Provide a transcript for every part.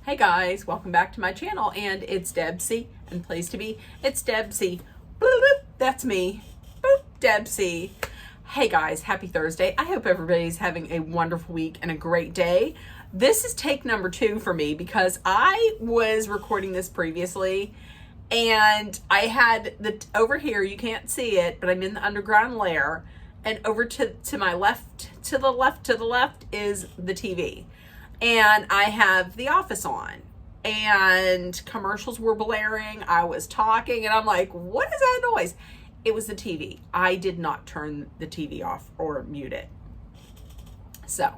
Hey guys, welcome back to my channel, and it's Debsy, and place to be, it's Debsy. Boop, boop, that's me. Boop, Debsy. Hey guys, happy Thursday. I hope everybody's having a wonderful week and a great day. This is take number 2 for me because I was recording this previously, and I had over here, you can't see it, but I'm in the underground lair, and over to my left, to the left is the TV. And I have The Office on, and commercials were blaring. I was talking, and I'm like, what is that noise? It was the TV. I did not turn the TV off or mute it. So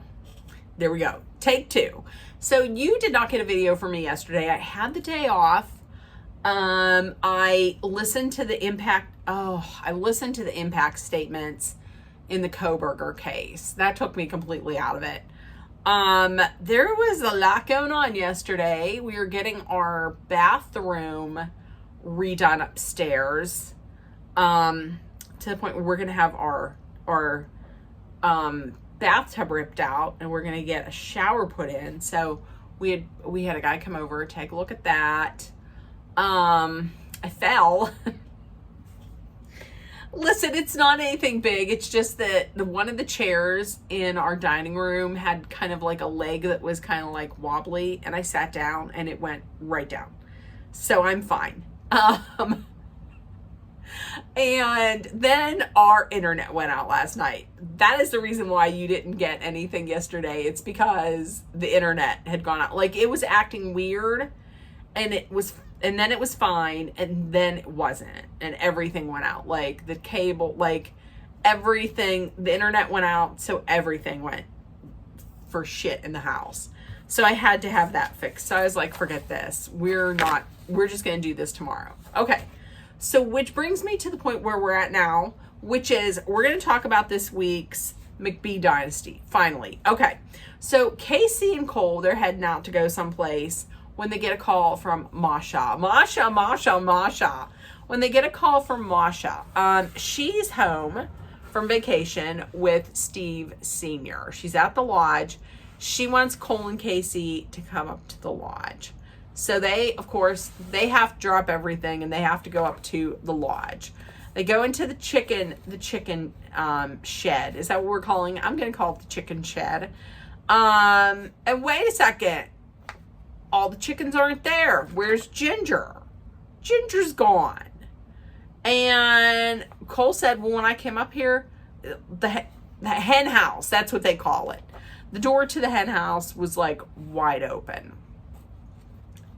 there we go. Take 2. So you did not get a video from me yesterday. I had the day off. I listened to the impact. I listened to the impact statements in the Koberger case. That took me completely out of it. There was a lot going on yesterday. We were getting our bathroom redone upstairs, to the point where we're going to have our bathtub ripped out, and we're going to get a shower put in. So we had a guy come over, take a look at that. I fell. Listen, it's not anything big. It's just that one of the chairs in our dining room had kind of like a leg that was kind of like wobbly, and I sat down and it went right down. So I'm fine. And then our internet went out last night. That is the reason why you didn't get anything yesterday. It's because the internet had gone out. Like, it was acting weird, and then it was fine, and then it wasn't, and everything went out. Like the cable, like everything, the internet went out, so everything went for shit in the house. So I had to have that fixed. So I was like, forget this. We're just gonna do this tomorrow. Okay. So which brings me to the point where we're at now, which is we're gonna talk about this week's McBee Dynasty, finally. Okay. So Casey and Cole, they're heading out to go someplace when they get a call from Masha. When they get a call from Masha, she's home from vacation with Steve Sr. She's at the lodge. She wants Cole and Casey to come up to the lodge. So they, of course, they have to drop everything, and they have to go up to the lodge. They go into the chicken shed. Is that what we're calling it? I'm going to call it the chicken shed. And wait a second. All the chickens aren't there. Where's Ginger? Ginger's gone. And Cole said, well, when I came up here, the hen house, that's what they call it. The door to the hen house was like wide open.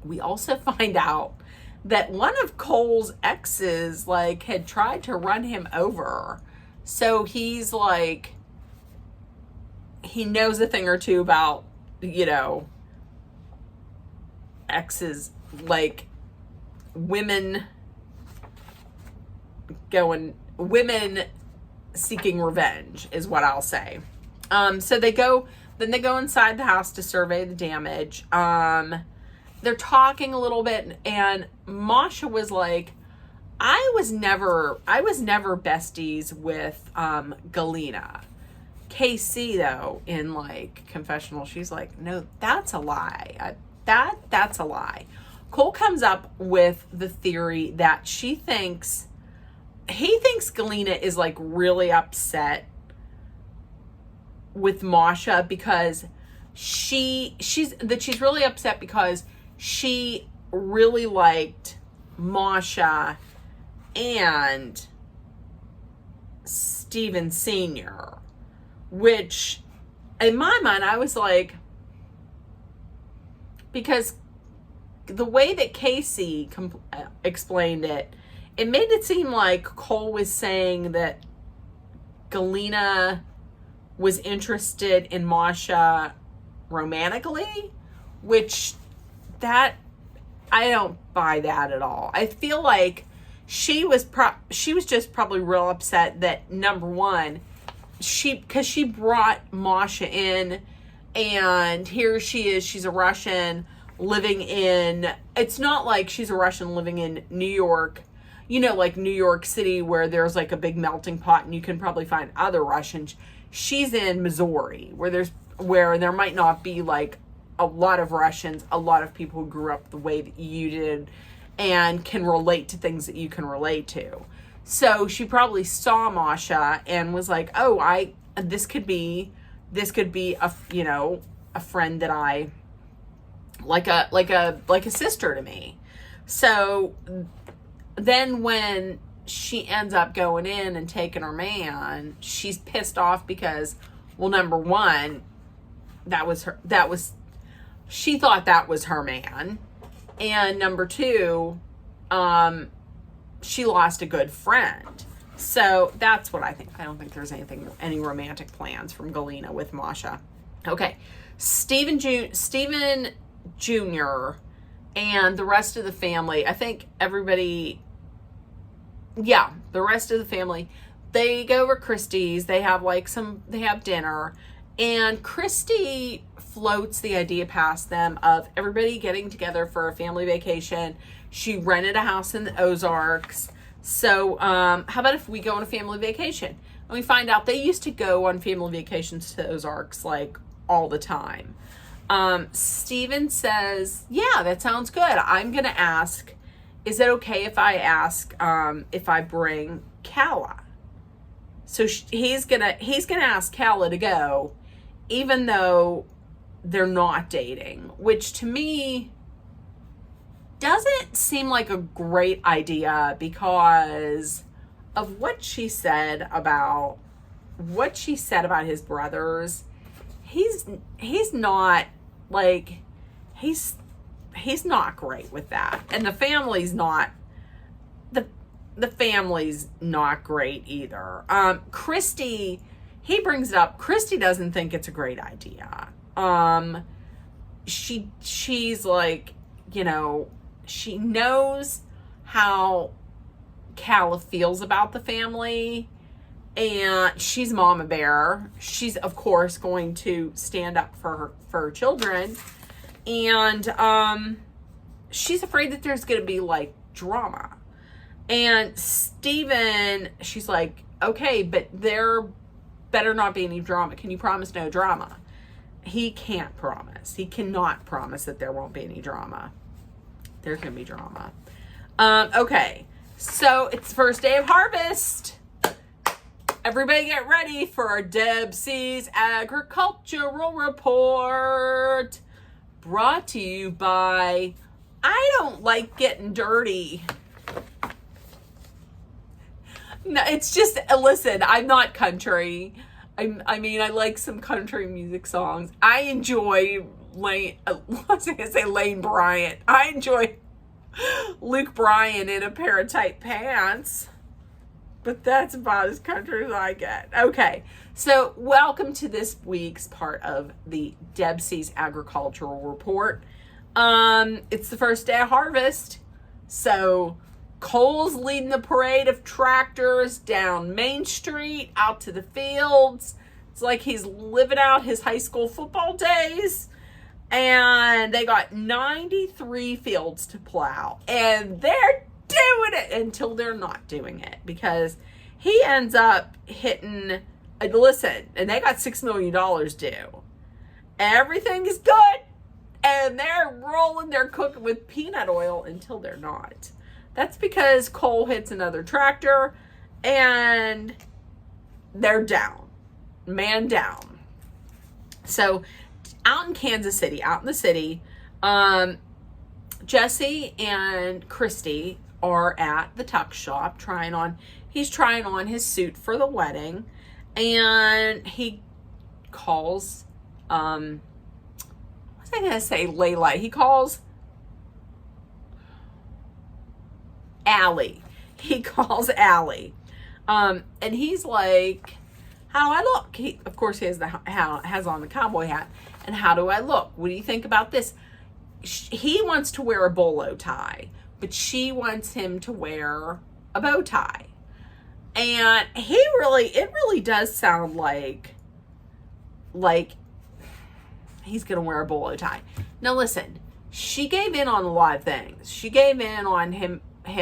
We also find out that one of Cole's exes like had tried to run him over. So he's like, he knows a thing or two about, exes, like women seeking revenge is what I'll say. So they go inside the house to survey the damage. They're talking a little bit, and Masha was like, I was never besties with Galena. KC though, in like confessional, she's like, no, that's a lie. That's a lie. Cole comes up with the theory that he thinks Galena is like really upset with Masha because she's really upset because she really liked Masha and Steven Sr., which in my mind I was like, because the way that Casey explained it, it made it seem like Cole was saying that Galena was interested in Masha romantically, which I don't buy that at all. I feel like she was just probably real upset that, number one, because she brought Masha in, and here she is, she's a Russian living in, it's not like she's a Russian living in New York, like New York City, where there's like a big melting pot and you can probably find other Russians. She's in Missouri, where there might not be like a lot of Russians, a lot of people who grew up the way that you did and can relate to things that you can relate to. So she probably saw Masha and was like, oh, this could be a, you know, a friend that I like a sister to me. So then when she ends up going in and taking her man, she's pissed off because, well, number one, she thought that was her man. And number two, she lost a good friend. So that's what I think. I don't think there's any romantic plans from Galena with Masha. Okay. Steven Jr. and the rest of the family, I think everybody, the rest of the family, they go over Christy's. They have they have dinner, and Christy floats the idea past them of everybody getting together for a family vacation. She rented a house in the Ozarks. So, how about if we go on a family vacation? And we find out they used to go on family vacations to the Ozarks like all the time. Steven says, yeah, that sounds good. I'm going to ask, is it okay if I ask, if I bring Calla? So he's going to ask Calla to go, even though they're not dating, which to me doesn't seem like a great idea because of what she said about his brothers. He's not like, he's not great with that. And the family's not great either. Christy, he brings it up. Christy doesn't think it's a great idea. She's like, you know, she knows how Calla feels about the family, and she's mama bear. She's of course going to stand up for her children, and she's afraid that there's going to be like drama. And Steven, she's like, okay, but there better not be any drama. Can you promise no drama? He can't promise. He cannot promise that there won't be any drama. There's going to be drama. Okay. So it's the first day of harvest. Everybody get ready for our Deb C's Agricultural Report. Brought to you by I Don't Like Getting Dirty. No, it's just, listen, I'm not country. I mean, I like some country music songs. I enjoy Lane Bryant. I enjoy Luke Bryan in a pair of tight pants. But that's about as country as I get. Okay, so welcome to this week's part of the Deb C's Agricultural Report. It's the first day of harvest. So Cole's leading the parade of tractors down Main Street, out to the fields. It's like he's living out his high school football days. And they got 93 fields to plow. And they're doing it until they're not doing it. Because he ends up hitting, listen, and they got $6 million due. Everything is good. And they're rolling, they're cooking with peanut oil until they're not. That's because Cole hits another tractor and they're down. Man down. So out in Kansas City, out in the city, Jesse and Christy are at the tuck shop he's trying on his suit for the wedding, and he calls, what was I going to say, Layla? He calls Allie. He calls Allie. And he's like, how do I look? Of course, he has on the cowboy hat. And how do I look? What do you think about this? He wants to wear a bolo tie, but she wants him to wear a bow tie. And it really does sound like he's going to wear a bolo tie. Now listen, she gave in on a lot of things. She gave in on him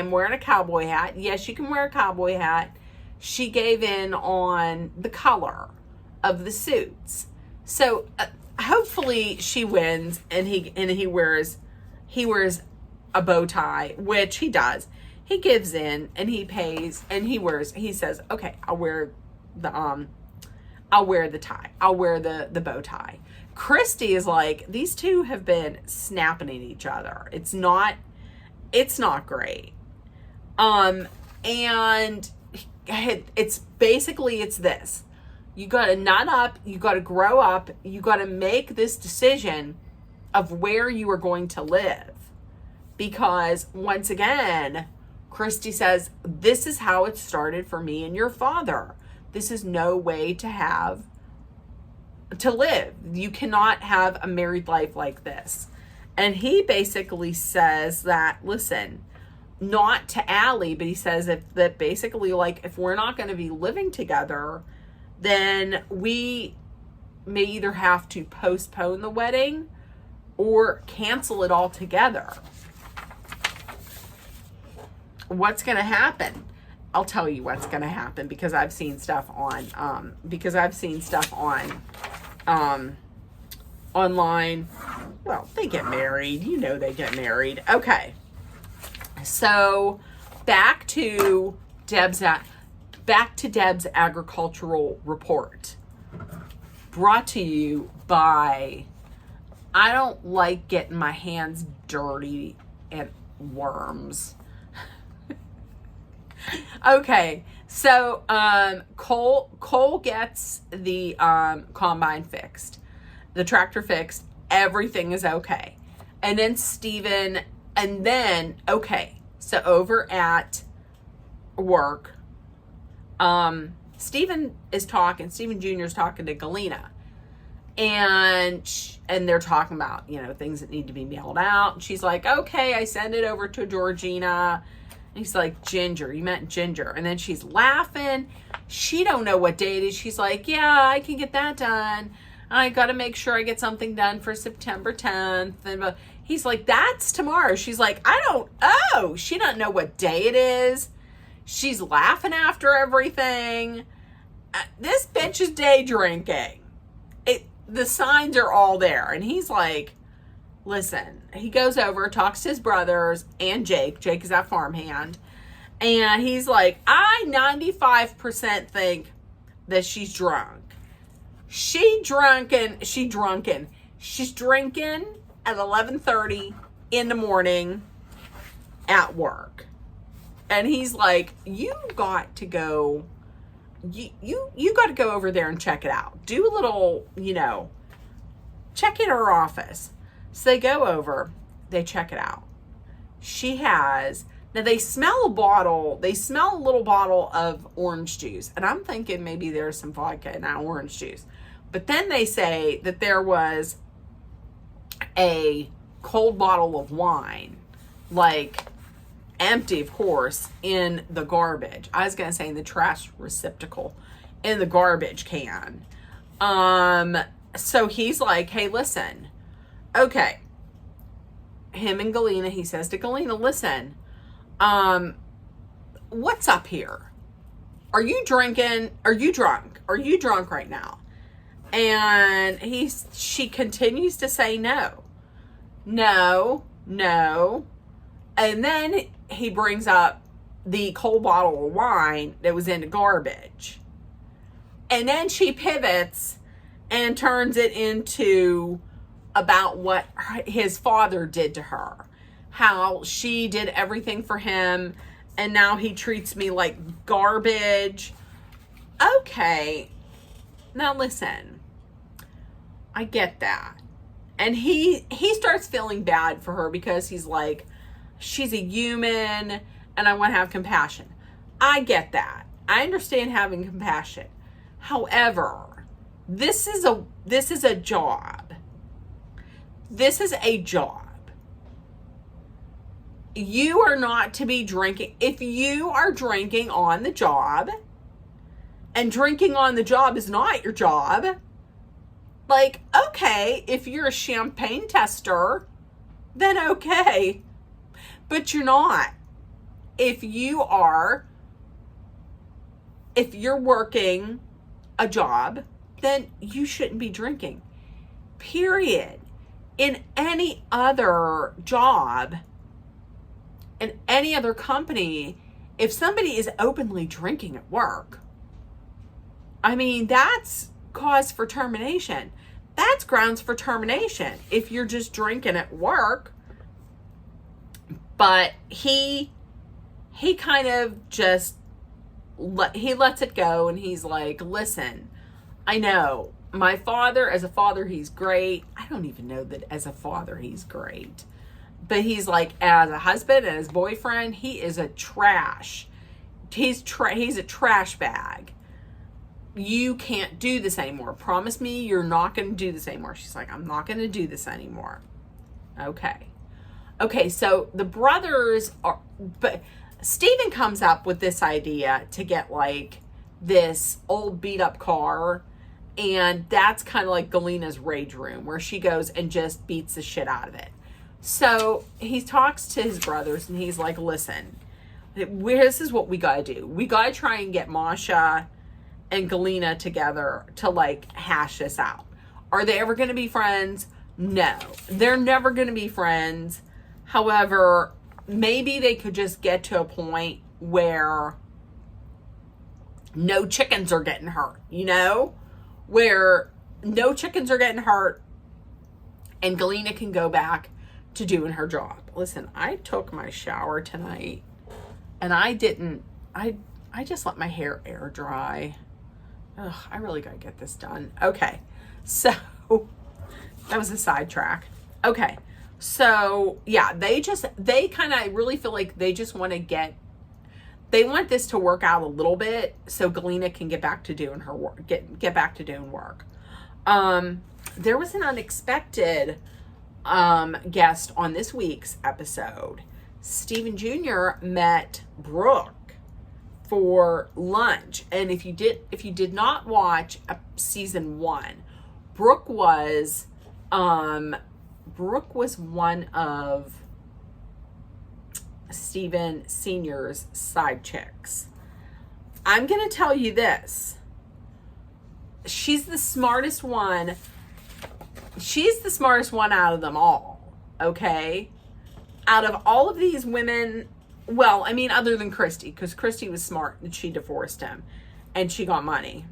wearing a cowboy hat. Yes, you can wear a cowboy hat. She gave in on the color of the suits. So hopefully she wins, and he wears a bow tie, which he does. He gives in and he pays, and he says, okay, I'll wear the tie. I'll wear the bow tie. Christy is like, these two have been snapping at each other. It's not great. And it's basically, it's this. You got to nut up, you got to grow up, you got to make this decision of where you are going to live. Because once again, Christy says, this is how it started for me and your father. This is no way to live. You cannot have a married life like this. And he basically says that, listen, not to Allie, but he says that basically, like, if we're not going to be living together, then we may either have to postpone the wedding or cancel it altogether. What's going to happen? I'll tell you what's going to happen, because I've seen stuff on online. Well, they get married. You know they get married. Okay. So back to Deb's agricultural report, brought to you by, I don't like getting my hands dirty and worms. Okay, so Cole gets the combine fixed, the tractor fixed, everything is okay. And then Stephen, so over at work, Stephen Jr. is talking to Galena, and they're talking about, things that need to be mailed out. And she's like, okay, I send it over to Georgina. And he's like, Ginger, you meant Ginger. And then she's laughing. She don't know what day it is. She's like, yeah, I can get that done. I got to make sure I get something done for September 10th. And he's like, that's tomorrow. She's like, she doesn't know what day it is. She's laughing after everything. This bitch is day drinking. The signs are all there. And he's like, listen, he goes over, talks to his brothers and Jake. Jake is that farmhand. And he's like, I 95% think that she's drunk. She's drinking at 11:30 in the morning at work. And he's like, you got to go over there and check it out. Do a little, check in her office. So they go over, they check it out. Now they smell a little bottle of orange juice. And I'm thinking maybe there's some vodka in that orange juice. But then they say that there was a cold bottle of wine, like empty, of course, in the garbage. I was going to say in the trash receptacle, in the garbage can. So he's like, hey, listen. Okay. Him and Galena, he says to Galena, listen, what's up here? Are you drinking? Are you drunk? Are you drunk right now? And she continues to say no. And then he brings up the cold bottle of wine that was in the garbage. And then she pivots and turns it into about what his father did to her. How she did everything for him, and now he treats me like garbage. Okay. Now listen. I get that. And he starts feeling bad for her because he's like, she's a human and I want to have compassion. I get that. I understand having compassion. However, this is a job. This is a job. You are not to be drinking. If you are drinking on the job, and drinking on the job is not your job, like, okay, if you're a champagne tester, then okay. But you're not. If you're working a job, then you shouldn't be drinking. period. In any other job, in any other company, if somebody is openly drinking at work, I mean, that's cause for termination. That's grounds for termination if you're just drinking at work. But he kind of just he lets it go, and he's like, listen, I know my father, as a father, he's great. I don't even know that as a father he's great. But he's like, as a husband and as boyfriend, he is a trash. He's a trash bag. You can't do this anymore. Promise me you're not going to do this anymore. She's like, I'm not going to do this anymore. Okay, so the brothers are, but Steven comes up with this idea to get like this old beat up car. And that's kind of like Galena's rage room, where she goes and just beats the shit out of it. So he talks to his brothers, and he's like, listen, this is what we got to do. We got to try and get Masha and Galena together to like hash this out. Are they ever going to be friends? No, they're never going to be friends. However, maybe they could just get to a point where no chickens are getting hurt, you know? Where no chickens are getting hurt and Galena can go back to doing her job. Listen, I took my shower tonight and I just let my hair air dry. Ugh, I really gotta get this done. Okay, so that was a sidetrack. Okay, so yeah, they kind of really feel like they just want to they want this to work out a little bit so Galena can get back to doing her work, get back to doing work. There was an unexpected guest on this week's episode. Steven Jr. met Brooke for lunch. And if you did not watch season 1, Brooke was one of Steven Sr.'s side chicks. I'm going to tell you this. She's the smartest one. She's the smartest one out of them all. Okay? Out of all of these women, well, I mean, other than Christy, because Christy was smart and she divorced him and she got money.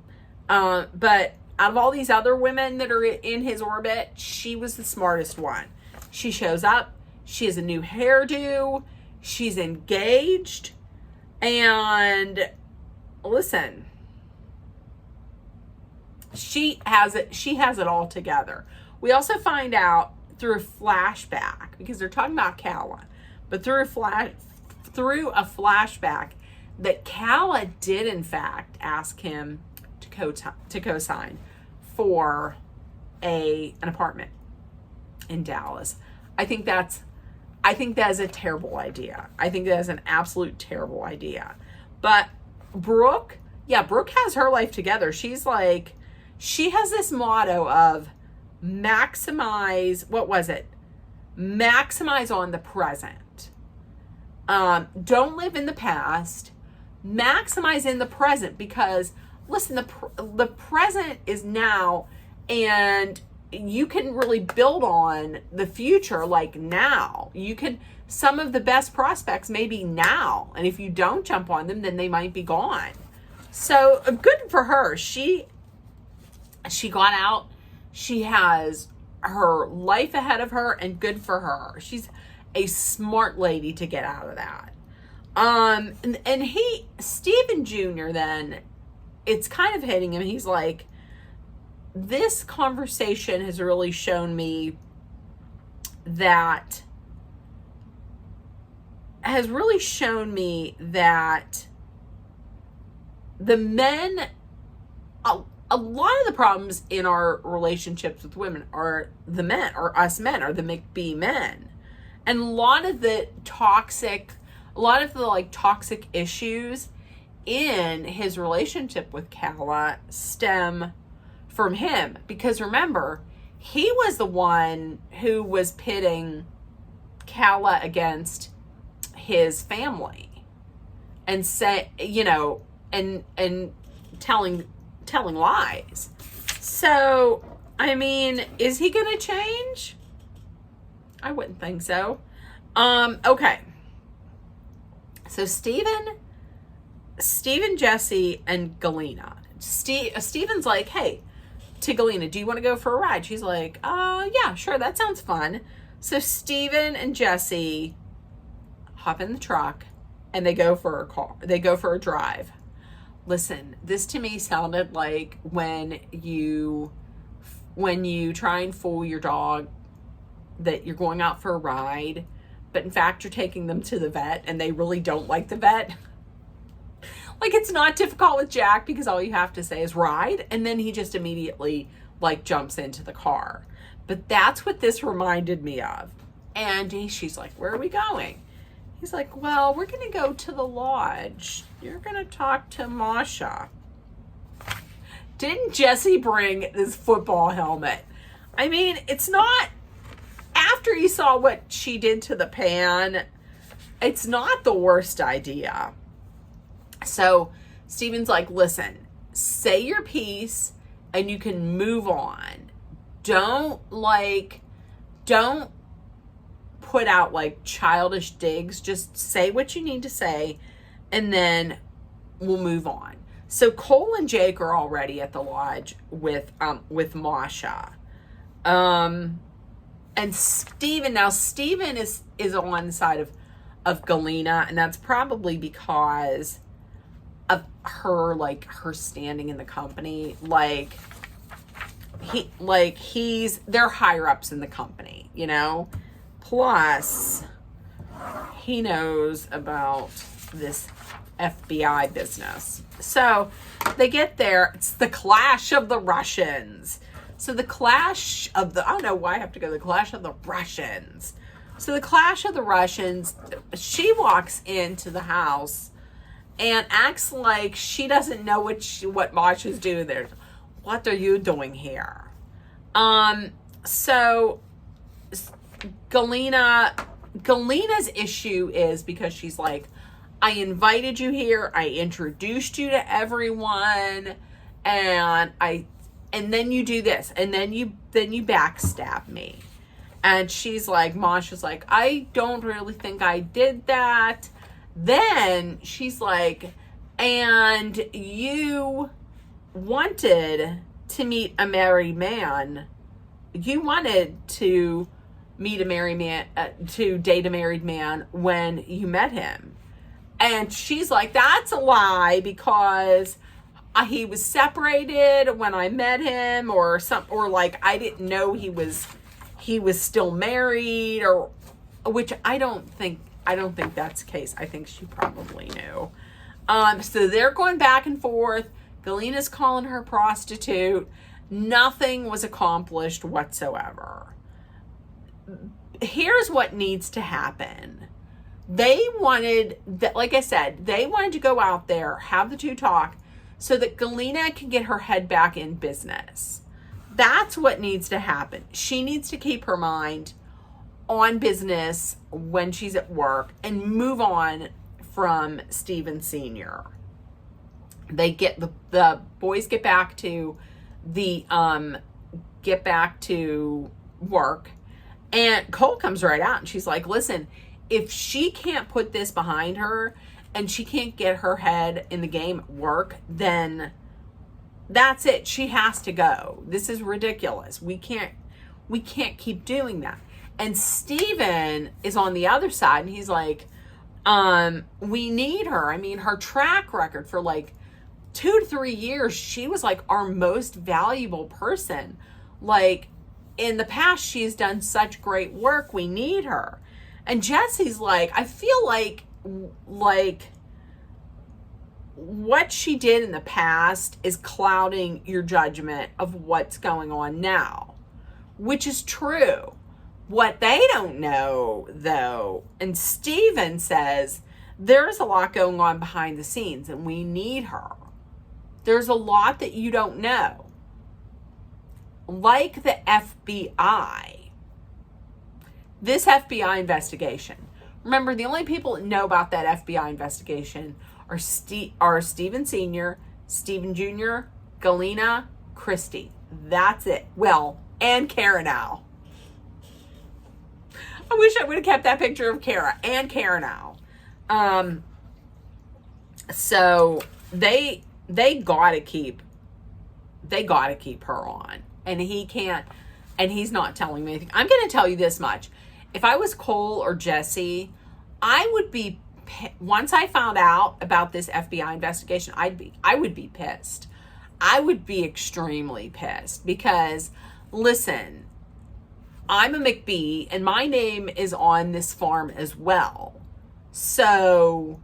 But out of all these other women that are in his orbit, she was the smartest one. She shows up. She has a new hairdo. She's engaged. And listen, she has it all together. We also find out through a flashback, because they're talking about Calla, but through a flashback that Calla did in fact ask him to co-sign for an apartment in Dallas. I think that is a terrible idea. I think that is an absolute terrible idea. But Brooke has her life together. She has this motto of maximize on the present. Don't live in the past. Maximize in the present, because listen, the present is now, and you can really build on the future like now. Some of the best prospects may be now, and if you don't jump on them, then they might be gone. So good for her. She got out. She has her life ahead of her, and good for her. She's a smart lady to get out of that. And Steven Jr. then, it's kind of hitting him. He's like, this conversation has really shown me that the men, a lot of the problems in our relationships with women are the men, or us men, are the McBee men. And a lot of the toxic issues in his relationship with Calla stem from him. Because remember, he was the one who was pitting Calla against his family and and telling lies. So I mean, is he going to change? I wouldn't think so. Okay. So Steven, Jesse, and Galena. Steven's like, hey, to Galena, do you want to go for a ride? She's like, yeah, sure, that sounds fun. So Steven and Jesse hop in the truck and they go for a drive. Listen, this to me sounded like when you try and fool your dog that you're going out for a ride, but in fact you're taking them to the vet and they really don't like the vet. Like, it's not difficult with Jack because all you have to say is ride, and then he just immediately like jumps into the car. But that's what this reminded me of. And she's like, where are we going? He's like, well, we're going to go to the lodge. You're going to talk to Masha. Didn't Jesse bring this football helmet? I mean, it's not, after you saw what she did to the pan, it's not the worst idea. So Steven's like, listen, say your piece and you can move on. Don't put out like childish digs. Just say what you need to say and then we'll move on. So Cole and Jake are already at the lodge with Masha. And Steven is on the side of Galena, and that's probably because of her standing in the company. They're higher ups in the company, you know? Plus, he knows about this FBI business. So they get there. It's the clash of the Russians. So the clash of the, I don't know why I have to go, the clash of the Russians. So the clash of the Russians, she walks into the house and acts like she doesn't know what Masha's doing there. What are you doing here? So Galena's issue is because she's like, I invited you here, I introduced you to everyone, and then you do this, and then you backstab me. And she's like, Masha's like, I don't really think I did that. Then she's like, and you wanted to meet a married man. You wanted to meet a married man, to date a married man when you met him. And she's like, that's a lie because he was separated when I met him, or like I didn't know he was still married, or which I don't think that's the case. I think she probably knew. So they're going back and forth. Galena's calling her prostitute. Nothing was accomplished whatsoever. Here's what needs to happen. They wanted, like I said, they wanted to go out there, have the two talk, so that Galena can get her head back in business. That's what needs to happen. She needs to keep her mind on business when she's at work and move on from Steven Sr. They get the boys get back to work, and Cole comes right out and she's like, listen, if she can't put this behind her and she can't get her head in the game at work, then that's it. She has to go. This is ridiculous. We can't keep doing that. And Steven is on the other side and he's like, we need her. I mean, her track record for like 2 to 3 years, she was like our most valuable person. Like in the past, she's done such great work. We need her. And Jesse's like, I feel like what she did in the past is clouding your judgment of what's going on now, which is true. What they don't know, though, and Steven says, there's a lot going on behind the scenes and we need her. There's a lot that you don't know. Like the FBI. This FBI investigation. Remember, the only people that know about that FBI investigation are Steven Sr., Steven Jr., Galena, Christy. That's it. Well, and Kara now. I wish I would have kept that picture of Kara and Kara now. So they gotta keep her on, and he can't, and he's not telling me anything. I'm gonna tell you this much: if I was Cole or Jesse, I would be, once I found out about this FBI investigation, I would be pissed. I would be extremely pissed because, listen, I'm a McBee and my name is on this farm as well. So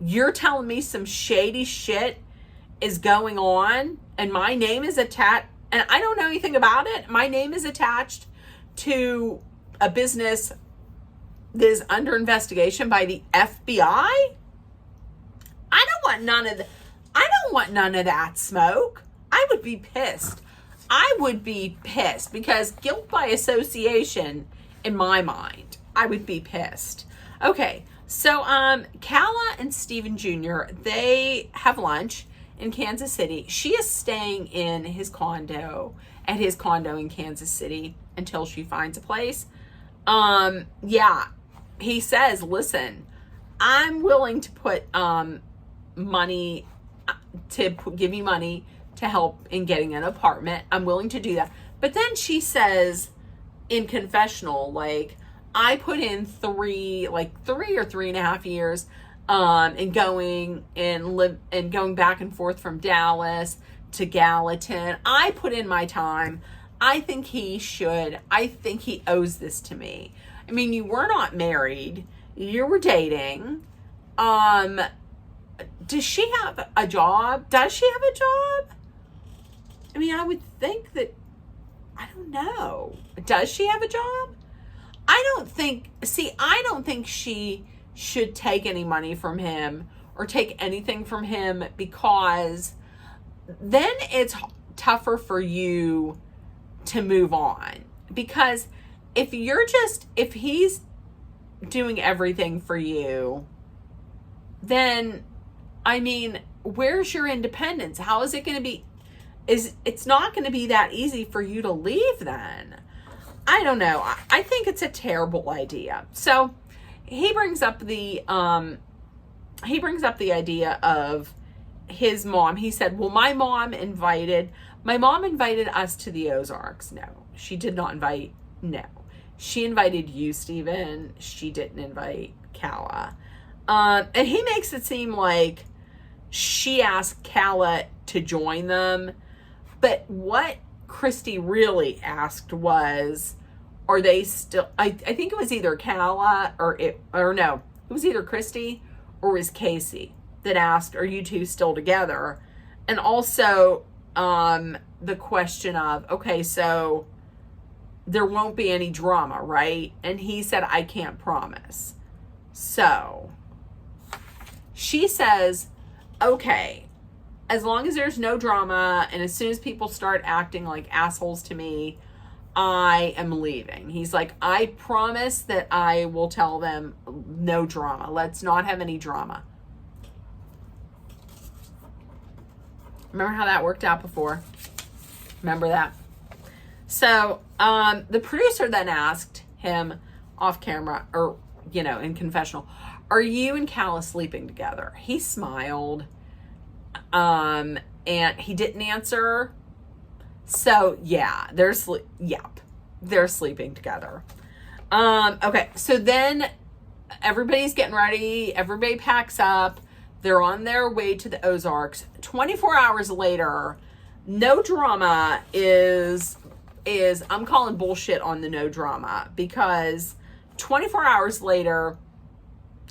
you're telling me some shady shit is going on and my name is attached, and I don't know anything about it. My name is attached to a business that is under investigation by the FBI. I don't want none of that smoke. I would be pissed. I would be pissed because guilt by association, in my mind, I would be pissed. Okay, so Calla and Steven Jr., they have lunch in Kansas City. She is staying in his condo, in Kansas City until she finds a place. Yeah, he says, listen, I'm willing to put money, to give you money to help in getting an apartment. I'm willing to do that. But then she says in confessional, like, I put in 3 or 3.5 years in going back and forth from Dallas to Gallatin. I put in my time. I think he owes this to me. I mean, you were not married. You were dating. Does she have a job? Does she have a job? I mean, I would think that, I don't know. Does she have a job? I don't think she should take any money from him or take anything from him, because then it's tougher for you to move on. Because if he's doing everything for you, then, I mean, where's your independence? How is it going to be? It's not going to be that easy for you to leave then. I don't know. I think it's a terrible idea. So he brings up the idea of his mom. He said, well, my mom invited us to the Ozarks. No, she did not invite. No, she invited you, Steven. She didn't invite Calla. And he makes it seem like she asked Calla to join them. But what Christy really asked was, are they still, I think it was either Calla it was either Christy or it was Casey that asked, are you two still together? And also the question of, okay, so there won't be any drama, right? And he said, I can't promise. So she says, okay, as long as there's no drama and as soon as people start acting like assholes to me, I am leaving. He's like, I promise that I will tell them no drama. Let's not have any drama. Remember how that worked out before? Remember that? So the producer then asked him off camera, or, in confessional, are you and Calla sleeping together? He smiled. And he didn't answer. So yeah, they're sleeping together. Okay, so then everybody's getting ready. Everybody packs up. They're on their way to the Ozarks. 24 hours later, no drama is I'm calling bullshit on the no drama, because 24 hours later,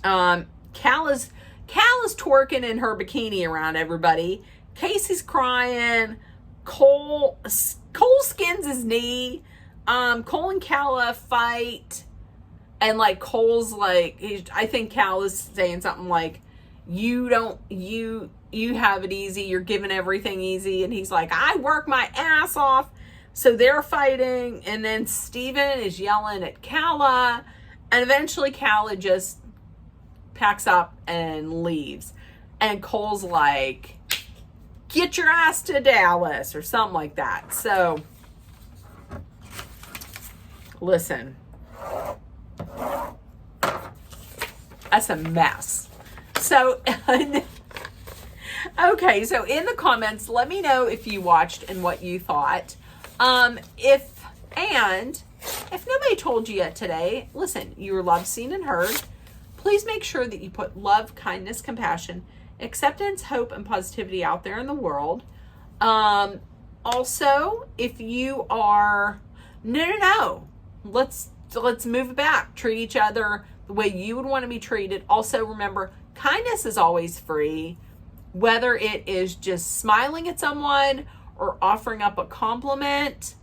Calla's twerking in her bikini around everybody. Casey's crying. Cole skins his knee. Cole and Calla fight. And Cole's I think Calla's saying something like, you have it easy. You're giving everything easy. And he's like, I work my ass off. So they're fighting. And then Steven is yelling at Calla. And eventually Calla just packs up and leaves. And Cole's like, get your ass to Dallas or something like that. So, listen, that's a mess. So, okay, so in the comments, let me know if you watched and what you thought. If nobody told you yet today, listen, you were loved, seen, and heard. Please make sure that you put love, kindness, compassion, acceptance, hope, and positivity out there in the world. Also, if you are, no, let's move it back. Treat each other the way you would want to be treated. Also, remember, kindness is always free, whether it is just smiling at someone or offering up a compliment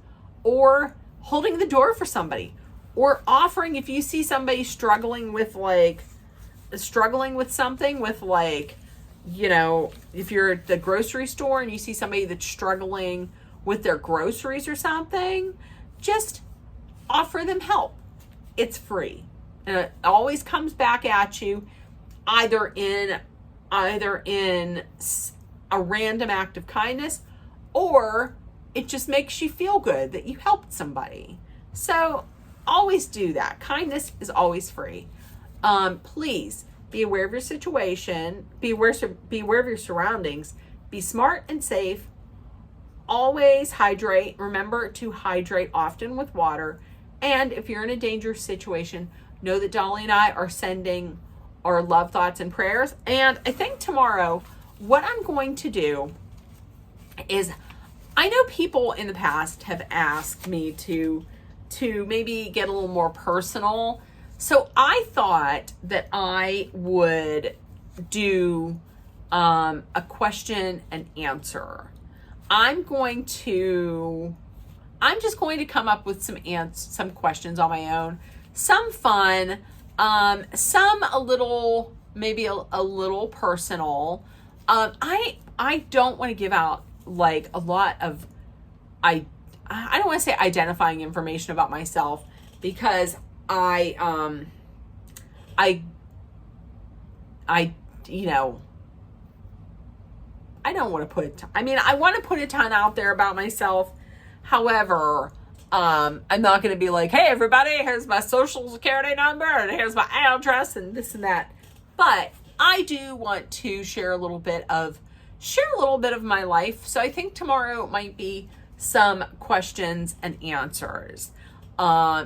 or holding the door for somebody or offering, if you see somebody struggling with something with if you're at the grocery store and you see somebody that's struggling with their groceries or something, just offer them help. It's free. And it always comes back at you either in a random act of kindness, or it just makes you feel good that you helped somebody. So always do that. Kindness is always free. Please be aware of your situation. Be aware of your surroundings. Be smart and safe. Always hydrate. Remember to hydrate often with water. And if you're in a dangerous situation, know that Dolly and I are sending our love, thoughts, and prayers. And I think tomorrow, what I'm going to do is, I know people in the past have asked me to maybe get a little more personal. So I thought that I would do a question and answer. I'm just going to come up with some questions on my own. Some fun, some a little, maybe a little personal. I don't want to give out like a lot of, I don't want to say identifying information about myself, because I don't want to put, I want to put a ton out there about myself. However, I'm not going to be like, hey, everybody, here's my social security number and here's my address and this and that. But I do want to share a little bit of my life. So I think tomorrow might be some questions and answers.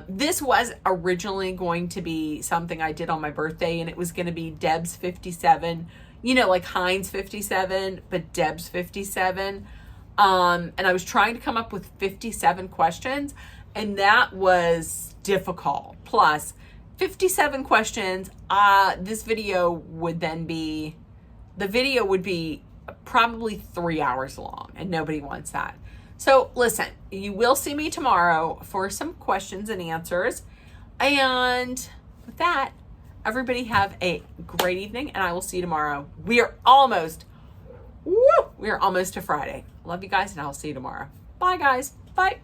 This was originally going to be something I did on my birthday, and it was going to be Deb's 57, like Heinz 57, but Deb's 57. And I was trying to come up with 57 questions, and that was difficult. Plus 57 questions, the video would be probably 3 hours long, and nobody wants that. So listen, you will see me tomorrow for some questions and answers. And with that, everybody have a great evening, and I will see you tomorrow. We are almost to Friday. Love you guys, and I'll see you tomorrow. Bye, guys. Bye.